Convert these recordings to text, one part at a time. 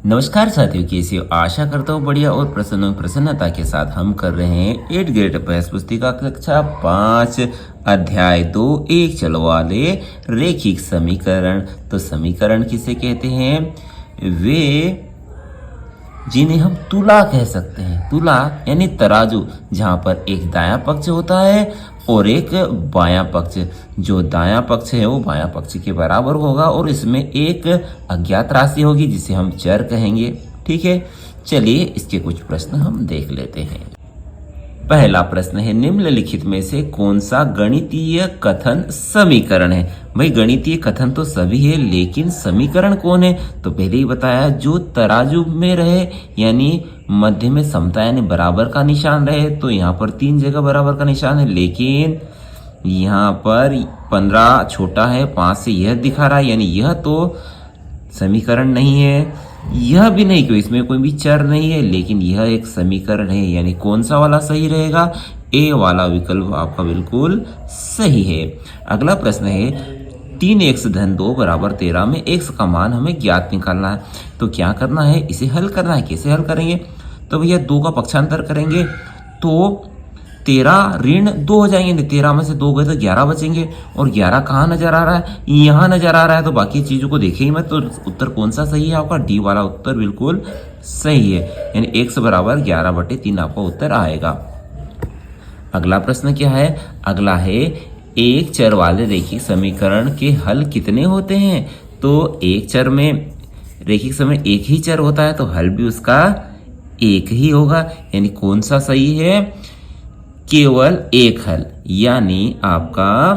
नमस्कार साथियों, कैसे हो? आशा करता हूँ बढ़िया और प्रसन्नता के साथ हम कर रहे हैं 8 ग्रेड अभ्यास पुस्तिका कक्षा 5 अध्याय 2 एक चलो वाले रैखिक समीकरण। तो समीकरण किसे कहते हैं? वे जिन्हें हम तुला कह सकते हैं। तुला यानी तराजू, जहाँ पर एक दायां पक्ष होता है और एक बायां पक्ष। जो दायां पक्ष है वो बायां पक्ष के बराबर होगा और इसमें एक अज्ञात राशि होगी जिसे हम चर कहेंगे। ठीक है, चलिए इसके कुछ प्रश्न हम देख लेते हैं। पहला प्रश्न है, निम्नलिखित में से कौन सा गणितीय कथन समीकरण है? भाई गणितीय कथन तो सभी है, लेकिन समीकरण कौन है? तो पहले ही बताया, जो तराजू में रहे यानी मध्य में समता यानी बराबर का निशान रहे। तो यहाँ पर 3 जगह बराबर का निशान है, लेकिन यहाँ पर 15 छोटा है 5 से, यह दिखा रहा है, यानी यह तो समीकरण नहीं है। यह भी नहीं, क्यों इसमें कोई भी चर नहीं है, लेकिन यह एक समीकरण है। यानी कौन सा वाला सही रहेगा? ए वाला विकल्प आपका बिल्कुल सही है। अगला प्रश्न है, 3x धन 2 बराबर 13 में x का मान हमें ज्ञात निकालना है। तो क्या करना है? इसे हल करना है। कैसे हल करेंगे? तो भैया 2 का पक्षांतर करेंगे तो 13 ऋण 2 हो जाएंगे। 13 में से 2 गए तो 11 बचेंगे। और 11 कहाँ नजर आ रहा है? यहाँ नजर आ रहा है। तो बाकी चीजों को देखेंगे मत। तो उत्तर कौन सा सही है आपका? डी वाला उत्तर बिल्कुल सही है। यानी x बराबर 11/3 आपका उत्तर आएगा। अगला प्रश्न क्या है? अगला है, एक चर वाले रैखिक समीकरण के हल कितने होते हैं? तो एक चर में रैखिक समीकरण एक ही चर होता है, तो हल भी उसका एक ही होगा। यानी कौन सा सही है? केवल एक हल, यानी आपका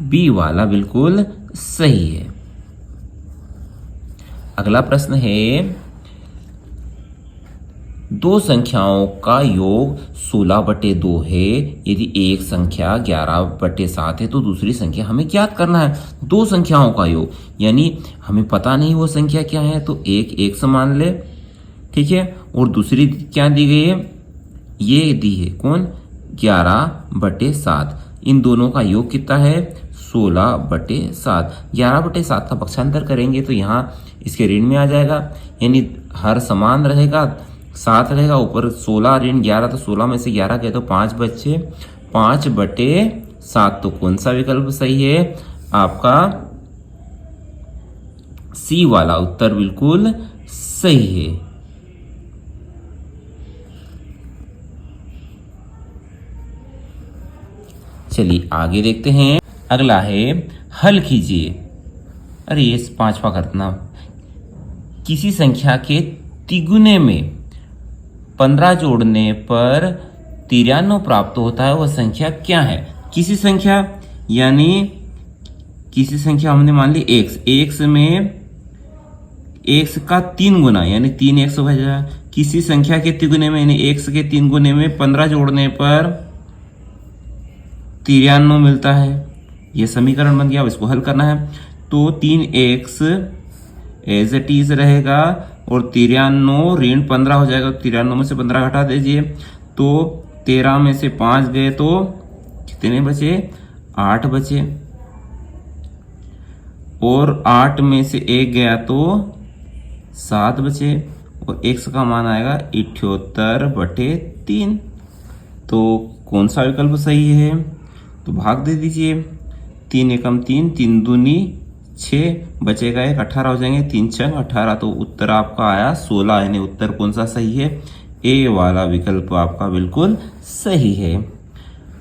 बी वाला बिल्कुल सही है। अगला प्रश्न है, दो संख्याओं का योग 16/2 है। यदि एक संख्या 11/7 है तो दूसरी संख्या हमें ज्ञात करना है। दो संख्याओं का योग यानी हमें पता नहीं वो संख्या क्या है, तो एक समान ले। ठीक है, और दूसरी क्या दी गई है? ये दी है कौन? 11/7। इन दोनों का योग कितना है? 16/7। 11/7 का पक्षांतर करेंगे तो यहाँ इसके ऋण में आ जाएगा, यानी हर समान रहेगा, 7 रहेगा। ऊपर 16 ऋण 11, तो 16 में से 11 गए तो 5 बचे। 5/7। तो कौन सा विकल्प सही है? आपका सी वाला उत्तर बिल्कुल सही है। चलिए आगे देखते हैं। अगला है, हल कीजिए। अरे ये 5वां करना, किसी संख्या के तिगुने में 15 जोड़ने पर 93 प्राप्त होता है, वह संख्या क्या है? किसी संख्या यानी किसी संख्या हमने मान ली x में x का 3 गुना यानी 3x हो जाएगा। किसी संख्या के तिगुने में यानी x के 3 गुने में 15 जोड़ने पर 93 मिलता है। यह समीकरण बन गया। अब इसको हल करना है तो 3x एज इट इज रहेगा और 93 ऋण 15 हो जाएगा। 93 में से 15 घटा दीजिए तो 13 में से 5 गए तो कितने बचे? 8 बचे। और 8 में से 1 गया तो 7 बचे। और x का मान आएगा 78/3। तो कौन सा विकल्प सही है? तो भाग दे दीजिए। 3 एकम 3, 3 दूनी 6, बचेगा 1, 18 हो जाएंगे। 3 6 18। तो उत्तर आपका आया 16। यानी उत्तर कौन सा सही है? ए वाला विकल्प आपका बिल्कुल सही है।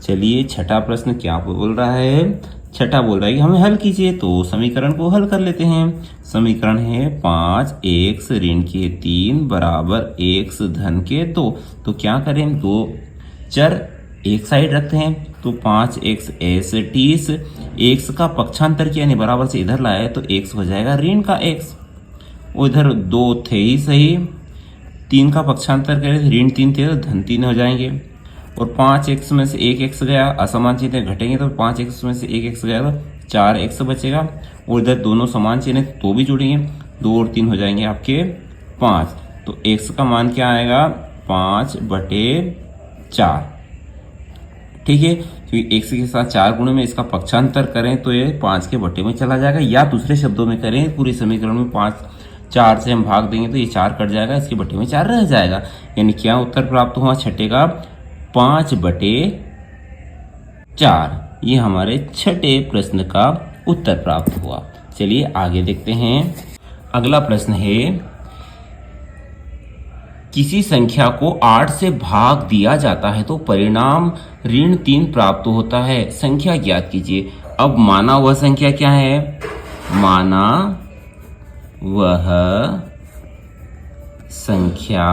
चलिए छठा प्रश्न क्या बोल रहा है? छठा बोल रहा है कि हमें हल कीजिए। तो समीकरण को हल कर लेते हैं। समीकरण है 5x ऋण के 3 बराबर x धन के 2। तो क्या करें? दो चर एक साइड रखते हैं तो 5x एस 30। x का पक्षांतर किया यानी बराबर से इधर लाया तो x हो जाएगा ऋण का x। उधर 2 थे ही सही, 3 का पक्षांतर करें ऋण 3 थे तो धन 3 हो जाएंगे। और 5x में से 1x गया, असमान चिन्ह घटेंगे तो 5x में से 1x गया तो 4x बचेगा। और इधर दोनों समान चिन्ह तो भी जुड़ेंगे, 2 और 3 हो जाएंगे आपके 5। तो x का मान क्या आएगा? 5/4। ठीक है, क्योंकि x के साथ 4 गुणे में इसका पक्षांतर करें तो ये 5 के बटे में चला जाएगा। या दूसरे शब्दों में करें, पूरी समीकरण में 5 4 से हम भाग देंगे तो ये 4 कट जाएगा, इसके बटे में 4 रह जाएगा। यानी क्या उत्तर प्राप्त हुआ छठे का? 5/4। ये हमारे छठे प्रश्न का उत्तर प्राप्त हुआ। चलिए आगे देखते हैं। अगला प्रश्न है, किसी संख्या को 8 से भाग दिया जाता है तो परिणाम -3 प्राप्त होता है। संख्या ज्ञात कीजिए। अब माना वह संख्या क्या है? माना वह संख्या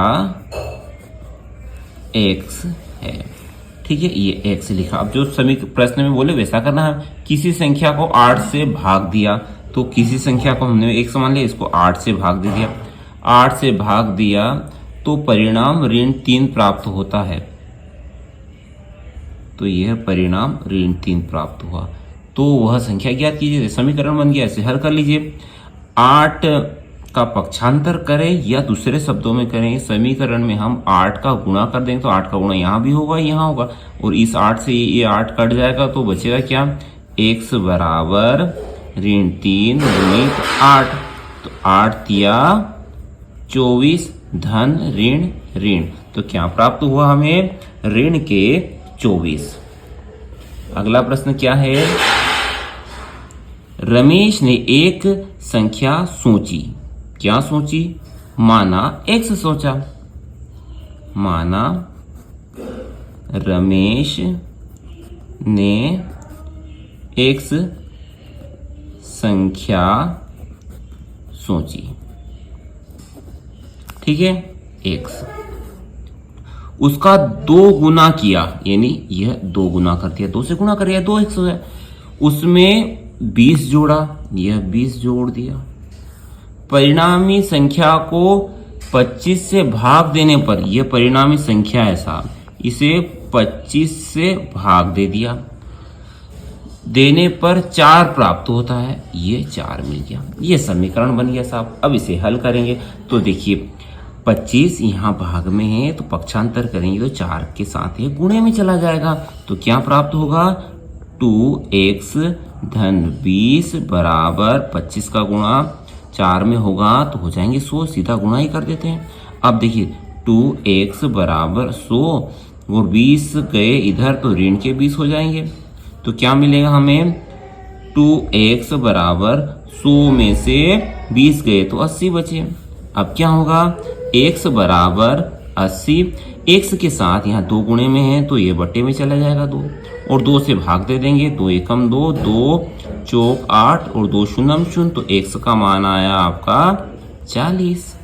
x है। ठीक है, ये x लिखा। अब जो प्रश्न में बोले वैसा करना है। किसी संख्या को 8 से भाग दिया, तो किसी संख्या को हमने x मान लिया, इसको 8 से भाग दे दिया। 8 से भाग दिया तो परिणाम -3 प्राप्त होता है। तो यह परिणाम -3 प्राप्त हुआ। तो वह संख्या ज्ञात कीजिए। समीकरण बन गया, ऐसे हल कर लीजिए। 8 का पक्षांतर करें या दूसरे शब्दों में करें, समीकरण में हम 8 का गुणा कर देंगे तो 8 का गुणा यहाँ भी होगा, यहाँ होगा, और इस 8 से ये 8 कट जाएगा तो बचेगा क्या? x बराबर -3 गुणित 8। तो 8 तिया 24 धन ऋण। तो क्या प्राप्त हुआ हमें? ऋण के 24। अगला प्रश्न क्या है? रमेश ने एक संख्या सोची। क्या सोची? माना x सोचा। माना रमेश ने x संख्या सोची। ठीक है, x उसका 2 गुना किया, यानी यह 2 गुना कर दिया, 2 से गुना कर दिया, 2x हो गया। उसमें 20 जोड़ा, यह 20 जोड़ दिया। परिणामी संख्या को 25 से भाग देने पर, यह परिणामी संख्या है साहब, इसे 25 से भाग दे दिया, देने पर 4 प्राप्त होता है। ये 4 मिल गया। ये समीकरण बन गया साहब। अब इसे हल करेंगे तो देखिए 25 यहाँ भाग में है तो पक्षांतर करेंगे तो 4 के साथ ये गुणे में चला जाएगा। तो क्या प्राप्त होगा? 2x धन 20 बराबर 25 का गुणा 4 में होगा तो हो जाएंगे 100। सीधा गुणा ही कर देते हैं। अब देखिए 2x बराबर 100 और 20 गए इधर तो ऋण के 20 हो जाएंगे। तो क्या मिलेगा हमें? 2x बराबर 100 में से 20 गए तो 80 बचे। अब क्या होगा? x बराबर 80। x के साथ यहाँ 2 गुणे में है तो ये बटे में चला जाएगा 2, और 2 से भाग दे देंगे। 2 एकम 2, 2 चौक 8 और 2 शून्यम शून्य, तो x का मान आया आपका 40।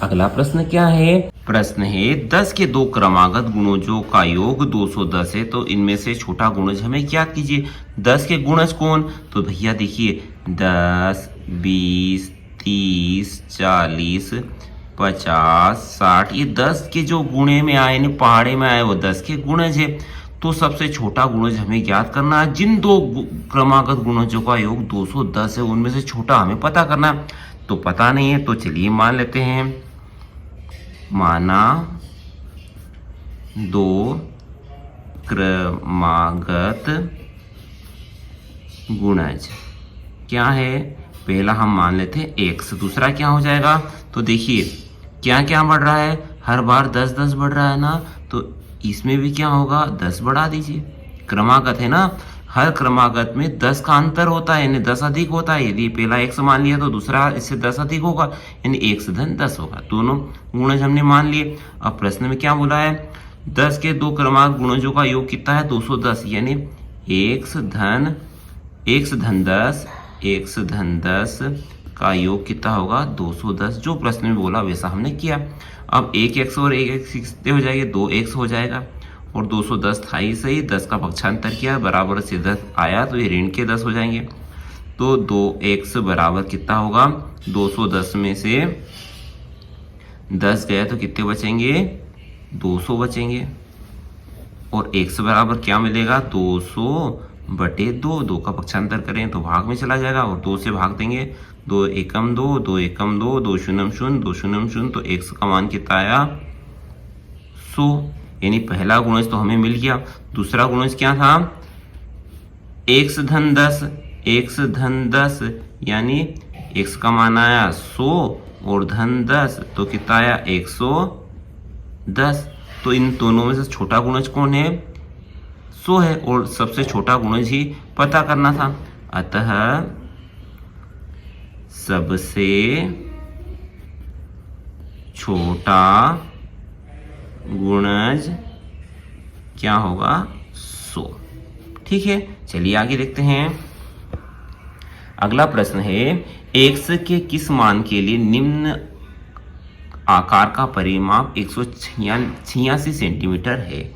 अगला प्रश्न क्या है? प्रश्न है 10 के 2 क्रमागत गुणजों का योग 210 है, तो इनमें से छोटा गुणज हमें ज्ञात कीजिए। 10 के गुणज कौन? तो भैया देखिए 10, 20, 30, 40, 50, 60, ये 10 के जो गुणे में आए, पहाड़े में आए, वो 10 के गुणज है। तो सबसे छोटा गुणज हमें ज्ञात करना है। जिन 2 क्रमागत गुणजों का योग 210 है उनमें से छोटा हमें पता करना है। तो पता नहीं है तो चलिए मान लेते हैं। माना 2 क्रमागत गुणज क्या है? पहला हम मान लेते हैं x, दूसरा क्या हो जाएगा? तो देखिए क्या क्या बढ़ रहा है, हर बार 10 10 बढ़ रहा है ना, तो इसमें भी क्या होगा? 10 बढ़ा दीजिए। क्रमागत है ना, हर क्रमागत में 10 का अंतर होता है, यानी 10 अधिक होता है। यदि पहला x मान लिया तो दूसरा इससे 10 अधिक होगा, यानी x धन 10 होगा। दोनों गुणज हमने मान लिए। अब प्रश्न में क्या बोला है? 10 के 2 क्रमागत गुणजों का योग कितना है? 210, यानी x धन 10 का योग कितना होगा? 210। जो प्रश्न में बोला वैसा हमने किया। अब 1x और 1x कितने हो जाएंगे? 2x हो जाएगा, और 210 था ही सही। 10 का पक्षांतर किया, बराबर से 10 आया तो ये ऋण के 10 हो जाएंगे। तो 2x बराबर कितना होगा? 210 में से 10 गया तो कितने बचेंगे? 200 बचेंगे। और x बराबर क्या मिलेगा? 200/2। 2 का पक्षांतर करें तो भाग में चला जाएगा, और 2 से भाग देंगे। 2 एकम 2, 2 एकम 2, 2 शून्यम शून्य, 2 शून्यम शून्य, तो x का मान कितना आया? 100। यानी पहला गुणज तो हमें मिल गया। दूसरा गुणज क्या था? x धन 10, यानी x का मान आया 100 और धन 10, तो कितना आया 110। तो इन दोनों में से छोटा गुणज कौन है? 100 है, और सबसे छोटा गुणज ही पता करना था। अतः सबसे छोटा गुणज क्या होगा? 100। ठीक है, चलिए आगे देखते हैं। अगला प्रश्न है, x के किस मान के लिए निम्न आकार का परिमाप 186 सेंटीमीटर है?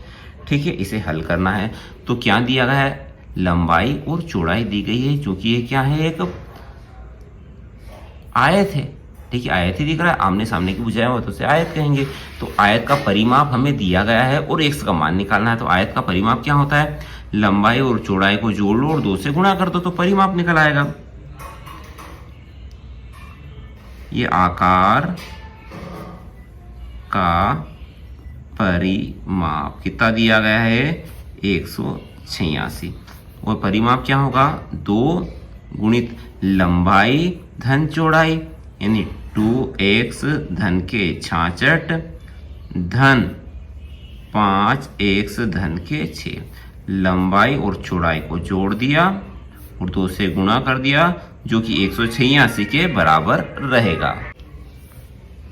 ठीक है, इसे हल करना है। तो क्या दिया गया है? लंबाई और चौड़ाई दी गई है, जो कि ये क्या है? एक आयत है। ठीक है, आयत ही दिख रहा है, आमने सामने की बुझाया हुआ तो उसे आयत कहेंगे। तो आयत का परिमाप हमें दिया गया है और x का मान निकालना है। तो आयत का परिमाप क्या होता है? लंबाई और चौड़ाई को जोड़ लो और 2 से गुणा कर दो तो परिमाप निकल आएगा। ये आकार का परिमाप कितना दिया गया है? 186। और परिमाप क्या होगा? 2 गुणित लंबाई धन चौड़ाई, यानी 2x धन के 66 धन 5x धन के 6। लंबाई और चौड़ाई को जोड़ दिया और 2 से गुणा कर दिया, जो कि 186 के बराबर रहेगा।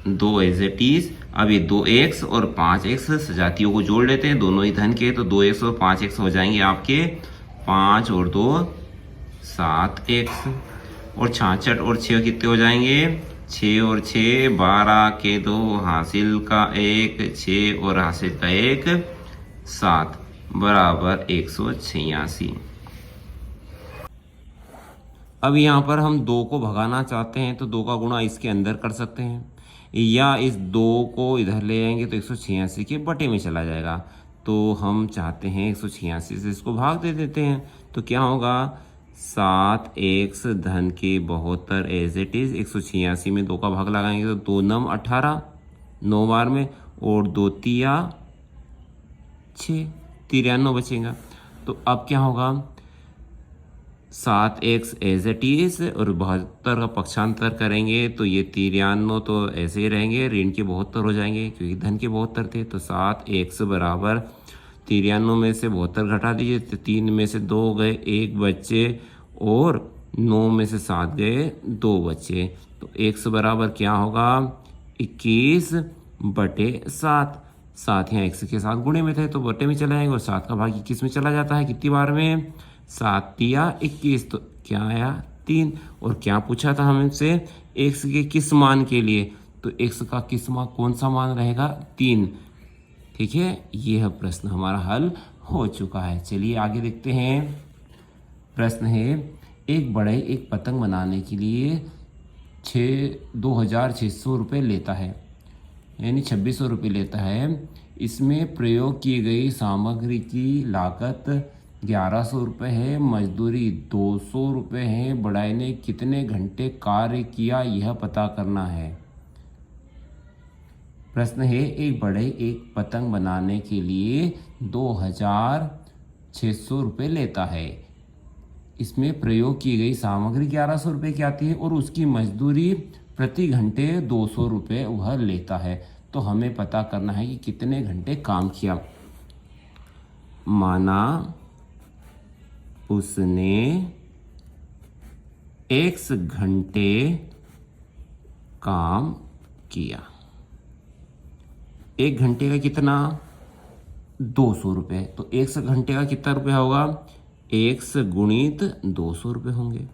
2 एज इट इज। अब ये 2x और 5x सजातियों को जोड़ लेते हैं, दोनों ही धन के, तो 2x और 5x हो जाएंगे आपके 5 और 2 7x, और 66 और 6 कितने हो जाएंगे? 6 और 6 12 के 2, हासिल का 1 6 और हासिल का 1 7 बराबर 186। अब यहाँ पर हम 2 को भगाना चाहते हैं तो 2 का गुणा इसके अंदर कर सकते हैं, या इस 2 को इधर ले आएंगे तो 186 के बटे में चला जाएगा। तो हम चाहते हैं 186 से इसको भाग दे देते हैं। तो क्या होगा? 7x धन के 72 एज इट इज। 186 में 2 का भाग लगाएंगे तो 2 9 18, 9 बार में, और 2 तिया 6, 93 बचेगा। तो अब क्या होगा? 7x एज इट इज, और 72 का पक्षांतर करेंगे तो ये 93 तो ऐसे ही रहेंगे, ऋण के 72 हो जाएंगे क्योंकि धन के 72 थे। तो 7x बराबर 93 में से 72 घटा दीजिए, तो 3 में से 2 गए, 1 बच्चे, और 9 में से 7 गए, 2 बच्चे। तो x बराबर क्या होगा? 21 बटे 7। 7 यहाँ x के साथ गुणे में थे तो बटे में चला जाएंगे, और 7 का भाग 21 में चला जाता है। कितनी बार में? 7 तिया 21, तो क्या आया? 3। और क्या पूछा था हमसे? x के किस मान के लिए? तो x का किस मान, कौन सा मान रहेगा? 3। ठीक है, यह प्रश्न हमारा हल हो चुका है। चलिए आगे देखते हैं। प्रश्न है, एक बढ़ई एक पतंग बनाने के लिए 2600 रुपये लेता है, यानी 2600 रुपये लेता है। इसमें प्रयोग की गई सामग्री की लागत 1100 रुपये है, मजदूरी 200 रुपये है। बढ़ई ने कितने घंटे कार्य किया, यह पता करना है। प्रश्न है, एक बढ़ई एक पतंग बनाने के लिए 2600 रुपये लेता है। इसमें प्रयोग की गई सामग्री 1100 रुपये की आती है और उसकी मजदूरी प्रति घंटे 200 रुपये वह लेता है। तो हमें पता करना है कि कितने घंटे काम किया। माना उसने x घंटे काम किया। 1 घंटे का कितना? 200 रुपये। तो x घंटे का कितना रुपया होगा? x गुणित 200 रुपये होंगे।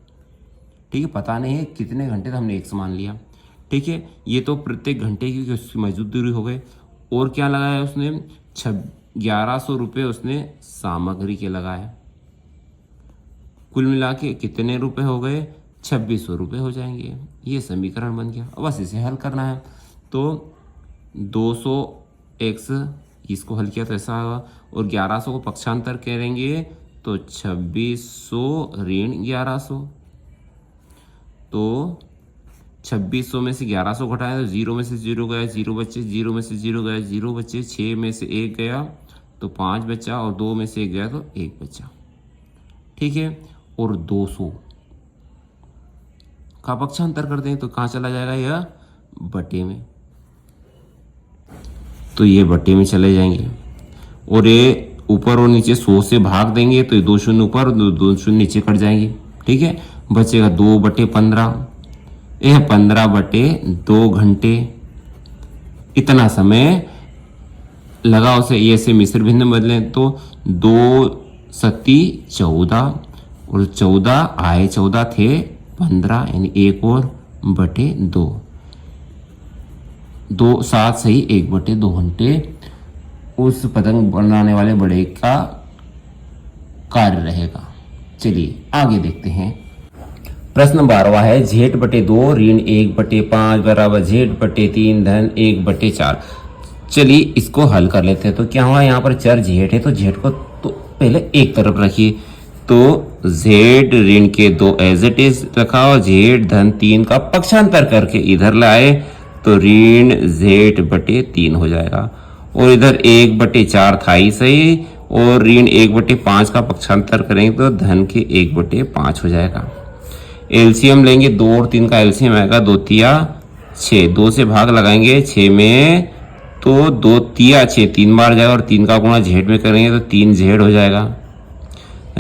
ठीक है, पता नहीं है कितने घंटे का, हमने x मान लिया। ठीक है, ये तो प्रत्येक घंटे की उसकी मजदूरी हो गई। और क्या लगाया उसने? 1100 रुपये उसने सामग्री के लगाए। कुल मिला के कितने रुपए हो गए? 2600 रुपये हो जाएंगे। ये समीकरण बन गया। अब बस इसे हल करना है। तो 200x इसको हल किया तो ऐसा होगा, और 1100 को पक्षांतर करेंगे तो 2600 ऋण 1100। तो 2600 में से 1100 घटाया तो 0 में से 0 गया, 0 बच्चे, 0 में से 0 गया, 0 बच्चे, 6 में से 1 गया तो 5 बचा, और 2 में से 1 गया तो 1 बचा। ठीक है, और 200 का पक्षांतर कर दें तो कहाँ चला जाएगा, यह बटे में, तो ये बटे में चले जाएंगे। और ये ऊपर और नीचे 100 से भाग देंगे तो ये 2 शून्य ऊपर 2 शून्य नीचे कट जाएंगे। ठीक है, बचेगा 2/15, यह 15/2 घंटे। इतना समय लगा उसे ये से मिश्र भिन्न में बदलें तो 2 सत्ती 14 और 14 आए 14 थे 15, यानी 1 और बटे 2, 2 7 सही 1/2 घंटे उस पतंग बनाने वाले बड़े का कार्य रहेगा। चलिए आगे देखते हैं। प्रश्न 12वां है, Z/2 ऋण 1/5 बराबर Z/3 धन 1/4। चलिए इसको हल कर लेते हैं। तो क्या हुआ, यहाँ पर चर Z है तो Z को तो पहले एक तरफ रखिए, तो Z ऋण के 2 एज इट इज रखा और Z धन 3 का पक्षांतर करके इधर लाए तो ऋण Z/3 हो जाएगा। और इधर 1/4 था ही सही, और ऋण 1/5 का पक्षांतर करेंगे तो धन के 1/5 हो जाएगा। एलसीएम लेंगे, 2 और 3 का एलसीएम आएगा 2 तिया 6, 2 से भाग लगाएंगे 6 में तो 2 तिया 6 3 बार जाएगा, और 3 का गुणा Z में करेंगे तो 3Z हो जाएगा।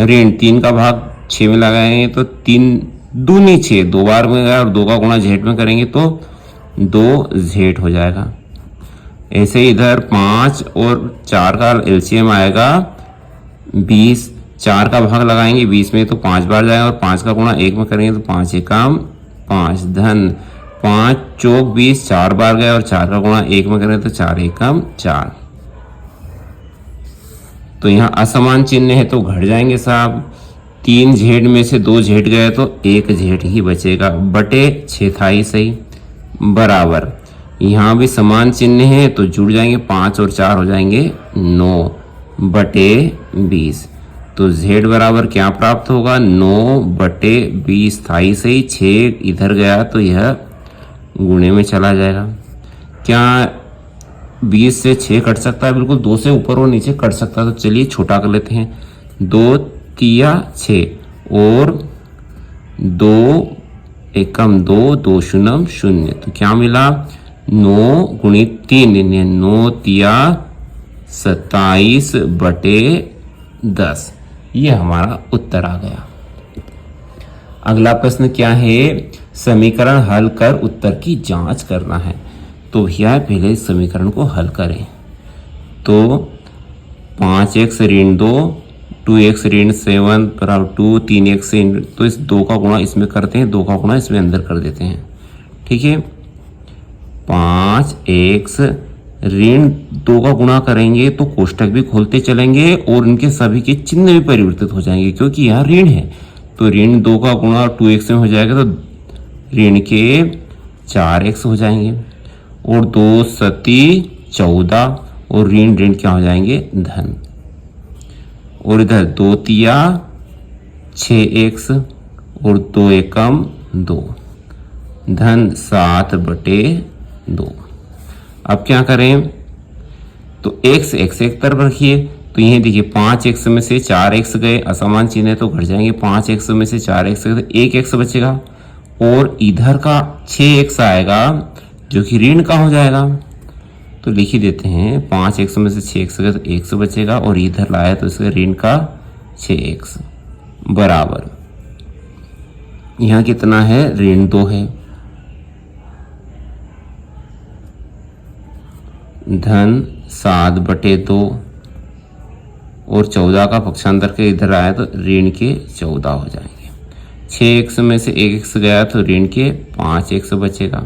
ऋण 3 का भाग 6 में लगाएंगे तो 3 दूनी 6 2 बार में गया, और 2 का गुणा Z में करेंगे तो 2Z हो जाएगा। ऐसे ही इधर 5 और 4 का एलसीएम आएगा 20, 4 का भाग लगाएंगे 20 में तो 5 बार जाएगा, और 5 का गुणा 1 में करेंगे तो 5 एकम 5 धन 5 चौक 20 4 बार गए, और 4 का गुणा 1 में करेंगे तो 4 एकम 4। तो यहाँ असमान चिन्ह है तो घट जाएंगे साहब। 3Z में से 2Z गए तो 1Z ही बचेगा, बटे 6 था ही सही, बराबर यहाँ भी समान चिन्ह है तो जुड़ जाएंगे, 5 और 4 हो जाएंगे 9/20। तो Z बराबर क्या प्राप्त होगा, 9/20 था ही सही, 6 इधर गया तो यह गुणे में चला जाएगा। क्या 20 से 6 कट सकता है, बिल्कुल 2 से ऊपर और नीचे कट सकता है। तो चलिए छोटा कर लेते हैं, 2 तिया 6 और 2 एकम 2 2 शून्यम 0, तो क्या मिला 9 गुणित 3 9 तिया 27/10, ये हमारा उत्तर आ गया। अगला प्रश्न क्या है, समीकरण हल कर उत्तर की जांच करना है। तो भैया पहले इस समीकरण को हल करें। तो 5x ऋण 2 2x ऋण 7 बराबर 2 3x तो इस 2 का गुणा इसमें करते हैं, 2 का गुणा इसमें अंदर कर देते हैं। ठीक है, 5x ऋण 2 का गुणा करेंगे तो कोष्टक भी खोलते चलेंगे और इनके सभी के चिन्ह भी परिवर्तित हो जाएंगे, क्योंकि यहाँ ऋण है। तो ऋण 2 का गुणा 2x में हो जाएगा तो ऋण के 4x हो जाएंगे, और 2 सती 14 और ऋण ऋण क्या हो जाएंगे धन, और इधर 2 तिया 6x और 2 एकम 2 धन 7/2। अब क्या करें, तो x एक तरफ रखिए। तो यही देखिए 5x में से 4x गए, असमान चिन्ह है तो घट जाएंगे, 5x में से 4x गए तो 1x बचेगा, और इधर का 6x आएगा जो कि ऋण का हो जाएगा। तो लिख ही देते हैं, 5x में से 6x गए तो 1 बचेगा, और इधर लाया तो इसका ऋण का 6x बराबर यहाँ कितना है, ऋण 2 है धन 7/2, और 14 का पक्षांतर के इधर आया तो ऋण के 14 हो जाएंगे। 6x में से 1x गया तो ऋण के 5x बचेगा,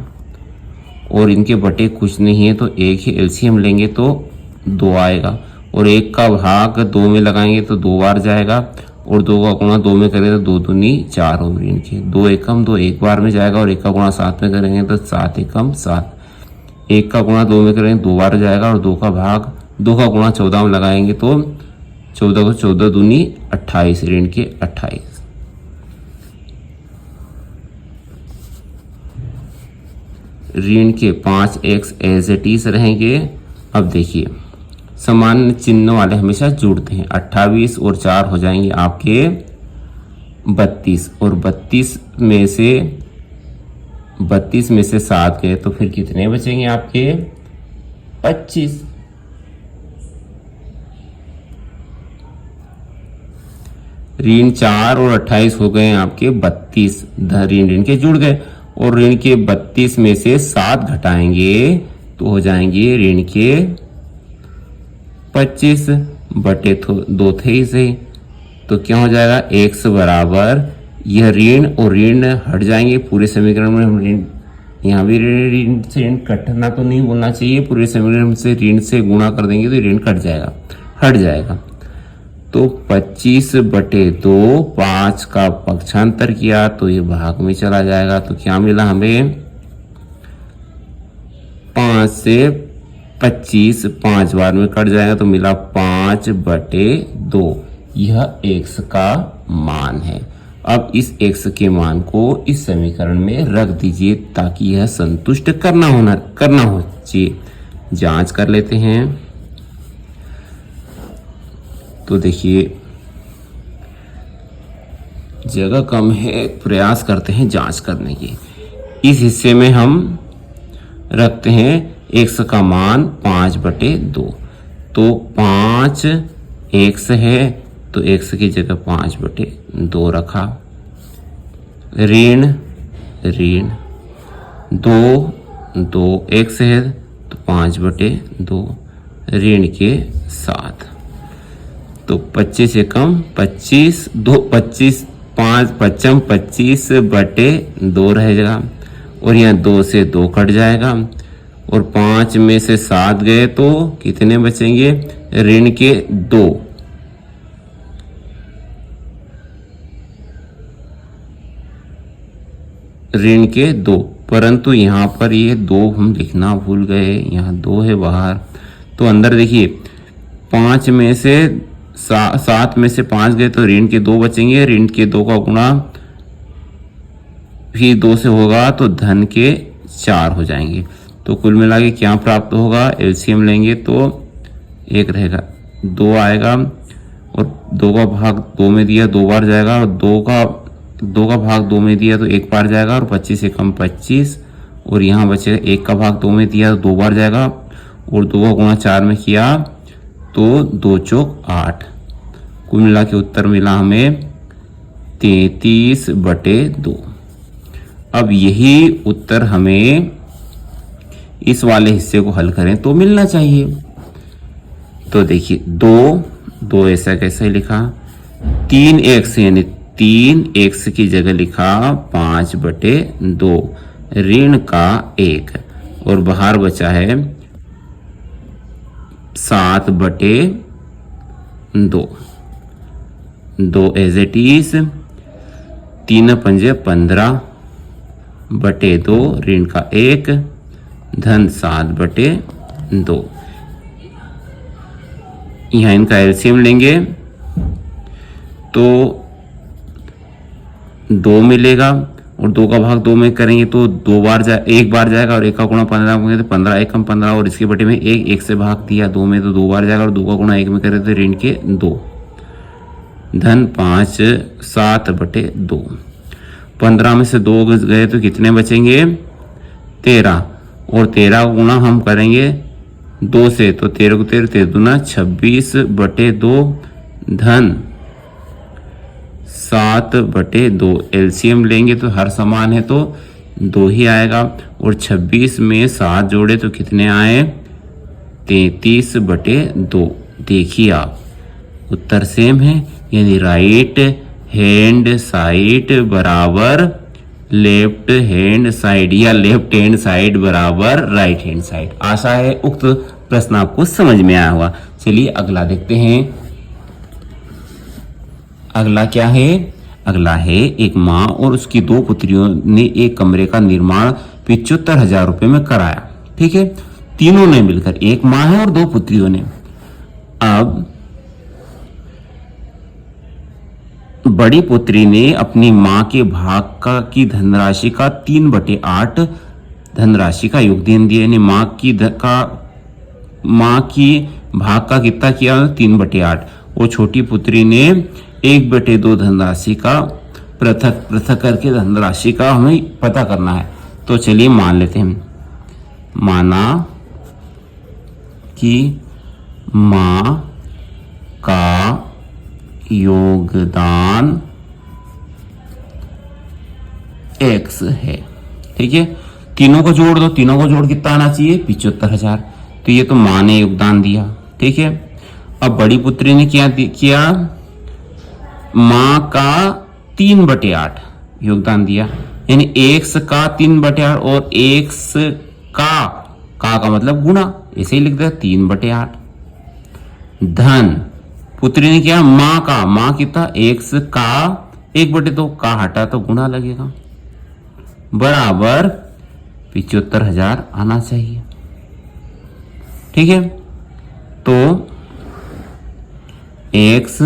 और इनके बटे कुछ नहीं है तो एक ही एलसीएम लेंगे तो 2 आएगा, और 1 का भाग 2 में लगाएंगे तो 2 बार जाएगा, और 2 का गुणा 2 में करेंगे तो 2 दूनी 4 हो ऋण के, 2 एकम 2 एक बार में जाएगा, और 1 का गुणा 7 में करेंगे तो 7 एकम 7, 1 का गुणा 2 में करेंगे 2 बार जाएगा, और 2 का भाग 2 का गुणा 14 में लगाएंगे तो 14 को 14 दूनी 28 ऋण के 28। ऋण के 5x एज इट इज रहेंगे। अब देखिए समान चिन्ह वाले हमेशा जुड़ते हैं, 28 और 4 हो जाएंगे आपके 32, और 32 में से 32 में से 7 गए तो फिर कितने बचेंगे आपके? 25। ऋण 4 और 28 हो गए आपके 32। ऋण ऋण के जुड़ गए और ऋण के 32 में से 7 घटाएंगे तो हो जाएंगे ऋण के 25 बटे 2 थे ही सही। तो क्या हो जाएगा? x बराबर, यह ऋण और ऋण हट जाएंगे पूरे समीकरण में। हम ऋण, यहाँ भी ऋण से ऋण कटना तो नहीं बोलना चाहिए, पूरे समीकरण से ऋण से गुणा कर देंगे तो ऋण कट जाएगा, हट जाएगा। तो 25 बटे 2, 5 का पक्षांतर किया तो ये भाग में चला जाएगा। तो क्या मिला हमें? 5 से 25 5 बार में कट जाएगा तो मिला 5 बटे 2। यह x का मान है। अब इस x के मान को इस समीकरण में रख दीजिए ताकि यह संतुष्ट करना हो चाहिए। जांच कर लेते हैं। तो देखिए जगह कम है, प्रयास करते हैं जांच करने की। इस हिस्से में हम रखते हैं x का मान 5 बटे 2। तो 5 x है तो x की जगह 5 बटे 2 रखा। ऋण ऋण 2 x है तो 5 बटे 2, ऋण के 7। तो 25 से कम 25, 2 25, 5 पचम 25 बटे 2 रहेगा और यहाँ 2 से 2 कट जाएगा और 5 में से 7 गए तो कितने बचेंगे? ऋण के 2। ऋण के 2, परंतु यहाँ पर ये 2 हम लिखना भूल गए, यहाँ 2 है बाहर। तो अंदर देखिए 5 में से 7 में से 5 गए तो ऋण के 2 बचेंगे। ऋण के 2 का गुणा भी 2 से होगा तो धन के 4 हो जाएंगे। तो कुल मिला के क्या प्राप्त होगा? एलसीएम लेंगे तो 1 रहेगा, 2 आएगा और 2 का भाग 2 में दिया 2 बार जाएगा और 2 का भाग 2 में दिया तो 1 बार जाएगा और 25 से कम 25 और यहाँ बचेगा 1 का भाग 2 में दिया तो 2 बार जाएगा और 2 का गुणा 4 में किया तो 2 चौक 8। कुल मिला के उत्तर मिला हमें 33 बटे 2। अब यही उत्तर हमें इस वाले हिस्से को हल करें तो मिलना चाहिए। तो देखिए 2 ऐसा कैसे लिखा? 3x यानी 3x की जगह लिखा 5 बटे 2, ऋण का 1 और बाहर बचा है 7 बटे 2 एज इट इज। 3 पंजे 15 बटे 2, ऋण का 1, धन 7 बटे 2। यहाँ इनका एलसीएम लेंगे तो 2 मिलेगा और 2 का भाग 2 में करेंगे तो 1 बार जाएगा और 1 का गुणा 15 में तो 15 1 कम 15 और इसके बटे में 1 से भाग दिया 2 में तो 2 बार जाएगा और 2 का गुणा 1 में करें तो ऋण के 2, धन 5 7 बटे 2। 15 में से 2 गए तो कितने बचेंगे? 13 और 13 का गुणा हम करेंगे 2 से तो 13 को 13 दूना 26 बटे 2, धन 7 बटे 2। एलसीएम लेंगे तो हर समान है तो 2 ही आएगा और 26 में 7 जोड़े तो कितने आए? 33 बटे 2। देखिए आप उत्तर सेम है, यानी राइट हैंड साइड बराबर लेफ्ट हैंड साइड या लेफ्ट हैंड साइड बराबर राइट हैंड साइड। आशा है उक्त प्रश्न आपको समझ में आया होगा। चलिए अगला देखते हैं। अगला क्या है? अगला है एक माँ और उसकी 2 पुत्रियों ने एक कमरे का निर्माण 75,000 रुपए में कराया। ठीक है, तीनों ने मिलकर, एक माँ है और 2 पुत्रियों ने। अब बड़ी पुत्री ने अपनी माँ के भाग की धनराशि का 3/8 धनराशि का योगदान दिया। यानी माँ की भाग का कितना किया? 3/8। वो छोटी पुत्री ने 1/2 धनराशि का पृथक करके धनराशि का हमें पता करना है। तो चलिए मान लेते हैं, माना कि माँ का योगदान x है। ठीक है, तीनों को जोड़ दो, तीनों को जोड़ कितना आना चाहिए? 75,000। तो ये तो माँ ने योगदान दिया। ठीक है, अब बड़ी पुत्री ने क्या किया? माँ का 3/8 योगदान दिया, यानी x का 3/8 और x का मतलब गुणा, ऐसे ही लिख दिया 3/8। धन पुत्री ने किया माँ कितना? x का 1/2 का हटा तो गुणा लगेगा, बराबर 75,000 आना चाहिए। ठीक है, तो x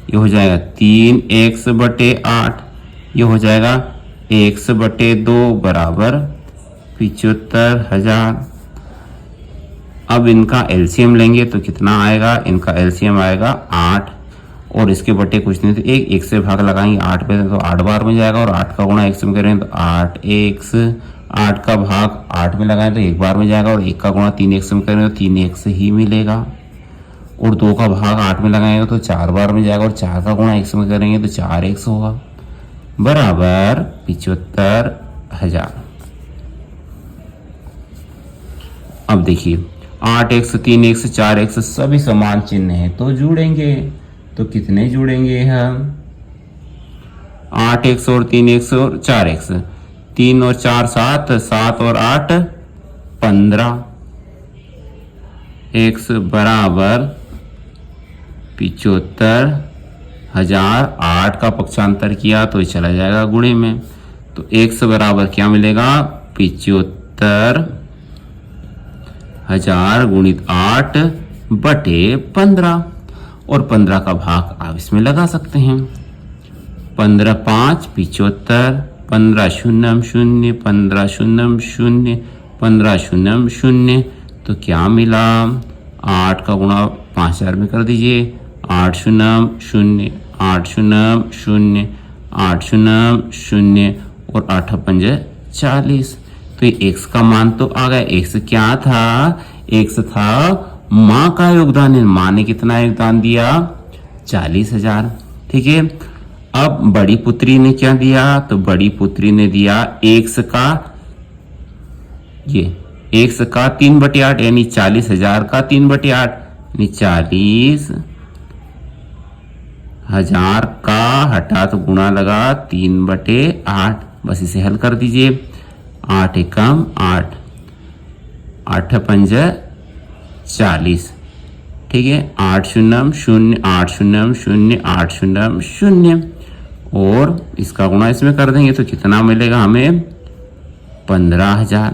ये हो जाएगा 3x/8, ये हो जाएगा x/2 बराबर 75,000। अब इनका एलसीएम लेंगे तो कितना आएगा? इनका एलसीएम आएगा 8, और इसके बटे कुछ नहीं तो एक से भाग लगाएंगे 8 पे तो 8 बार में जाएगा, और 8 का गुणा 1 से करेंगे तो 8x, 8 का भाग 8 में लगाएं तो 1 बार में जाएगा, और 1 का गुणा 3x में करेंगे तो 3x ही मिलेगा, और 2 का भाग 8 में लगाएंगे तो 4 बार में जाएगा, और 4 का गुणा x में करेंगे तो 4x होगा, बराबर 75,000। अब देखिए 8x, 3x, 4x सभी समान चिन्ह है तो जुड़ेंगे, तो कितने जुड़ेंगे हम? 8x और 3x और 4x, 3 और 4 7, 7 और 8 15, x बराबर 75,000। 8 का पक्षांतर किया तो चला जाएगा गुणे में, तो x बराबर क्या मिलेगा? 75,000 गुणित 8/15, और 15 का भाग आप इसमें लगा सकते हैं। 15 5 75, 15 0 0, 15 0 0, 15 0 0, तो क्या मिला? 8 का गुणा 5000 में कर दीजिए, 8 0 0, 8 0 0, 8 0 0, और 8 5 40। तो ये x का मान तो आ गया। x क्या था? x था माँ का योगदान है। माँ ने कितना योगदान दिया? 40,000। ठीक है, अब बड़ी पुत्री ने क्या दिया? तो बड़ी पुत्री ने दिया x का 3/8, यानी 40,000 का 3/8, यानी 40,000 का हटा तो गुणा लगा 3/8। बस इसे हल कर दीजिए। 8 एकम 8, 8 5 40। ठीक है, 8 0 0, 8 0 0, 8 0 0, और इसका गुणा इसमें कर देंगे तो कितना मिलेगा हमें? 15,000।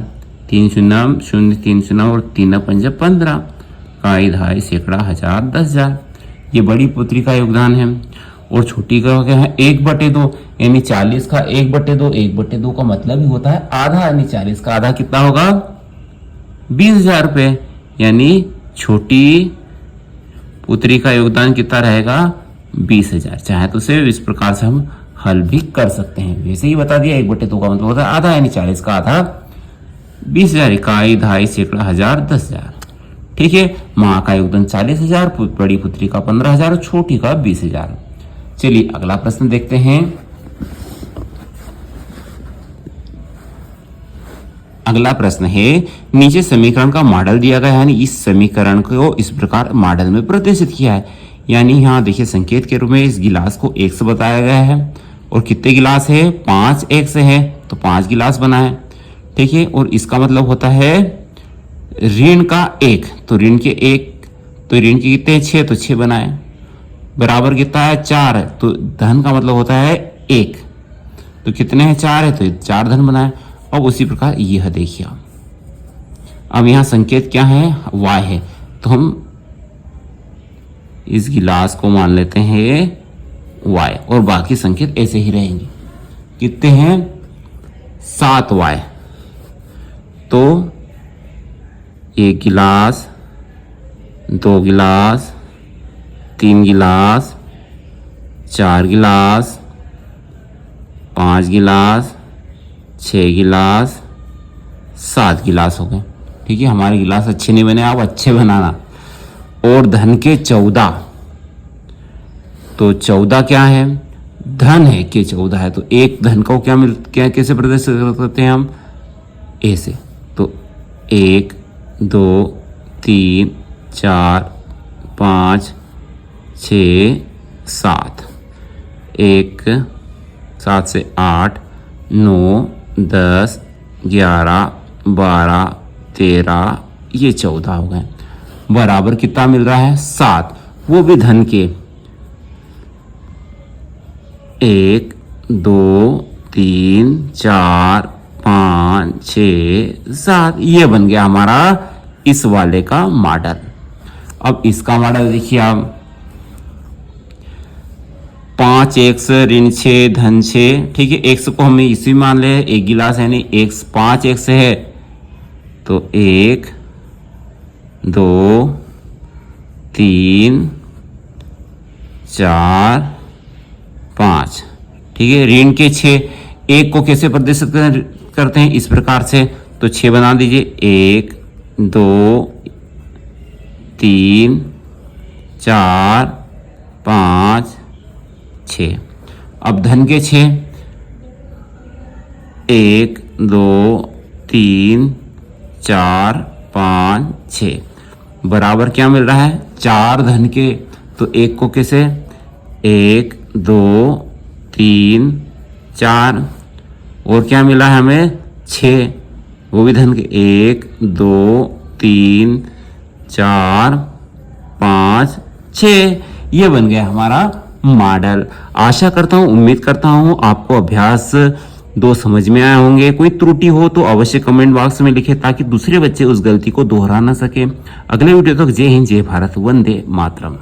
3 0 0, 3 0 और 3 5 15 का 2.5 सैकड़ा 1000 10,000। ये बड़ी पुत्री का योगदान है। और छोटी का क्या है? 1/2, यानी 40 का 1/2। 1/2 का मतलब ही होता है आधा, यानी 40 का आधा कितना होगा? 20,000 रुपये। यानी छोटी पुत्री का योगदान कितना रहेगा? 20,000। चाहे तो उसे इस प्रकार से हम हल भी कर सकते हैं। वैसे ही बता दिया 1/2 का मतलब होता है आधा, यानी 40 का आधा 20,000, 1.5 2.5 सैकड़ा 1000 10,000। ठीक है, माँ का योगदान 40,000, बड़ी पुत्री का 15,000 और छोटी का 20,000। चलिए अगला प्रश्न देखते हैं। अगला प्रश्न है, नीचे समीकरण का मॉडल दिया गया है, यानी इस समीकरण को इस प्रकार मॉडल में प्रदर्शित किया है। यानी यहाँ देखिए संकेत के रूप में इस गिलास को x बताया गया है, और कितने गिलास है? 5x है, तो 5 गिलास बनाए। ठीक है, और इसका मतलब होता है ऋण का 1, तो ऋण के 1, तो ऋण के कितने? 6, तो 6 बनाए, बराबर कितना है? 4 है, तो धन का मतलब होता है 1, तो कितने हैं? 4 है, तो 4 धन बनाए। अब उसी प्रकार यह देखिए, अब यहाँ संकेत क्या है? y है, तो हम इस गिलास को मान लेते हैं y, और बाकी संकेत ऐसे ही रहेंगे। कितने हैं? 7y। तो 1 गिलास, 2 गिलास, 3 गिलास, 4 गिलास, 5 गिलास, 6 गिलास, 7 गिलास हो गए। ठीक है, हमारे गिलास अच्छे नहीं बने, आप अच्छे बनाना। और धन के 14, तो 14 क्या है, धन है कि 14 है, तो एक धन को क्या कैसे प्रदर्शित करते हैं हम, ए से। तो 1 2 3 4 5 6 7, 1 7 से 8 9 10 11 12 13, ये 14 हो गए। बराबर कितना मिल रहा है, 7, वो भी धन के। 1 2 3 4 5 6 7, ये बन गया हमारा इस वाले का मॉडल। अब इसका मॉडल देखिए आप, 5x ऋण 6 धन 6। ठीक है, x को हमें इसी मान ले, एक गिलास है नहीं, x 5x है, तो 1 2 3 4 5। ठीक है, ऋण के 6, एक को कैसे प्रदर्शित करते हैं, इस प्रकार से। तो 6 बना दीजिए, 1 2 3 4 5 6। अब धन के 6, 1 2 3 4 5 6, बराबर क्या मिल रहा है, 4 धन के। तो एक को कैसे, 1 2 3 4, और क्या मिला है हमें, 6, वो भी धन के। 1 2 3 4 5 6, ये बन गया हमारा मॉडल। आशा करता हूँ, उम्मीद करता हूँ आपको अभ्यास 2 समझ में आए होंगे। कोई त्रुटि हो तो अवश्य कमेंट बॉक्स में लिखें, ताकि दूसरे बच्चे उस गलती को दोहरा ना सके। अगले वीडियो तक जय हिंद, जय भारत, वंदे मातरम।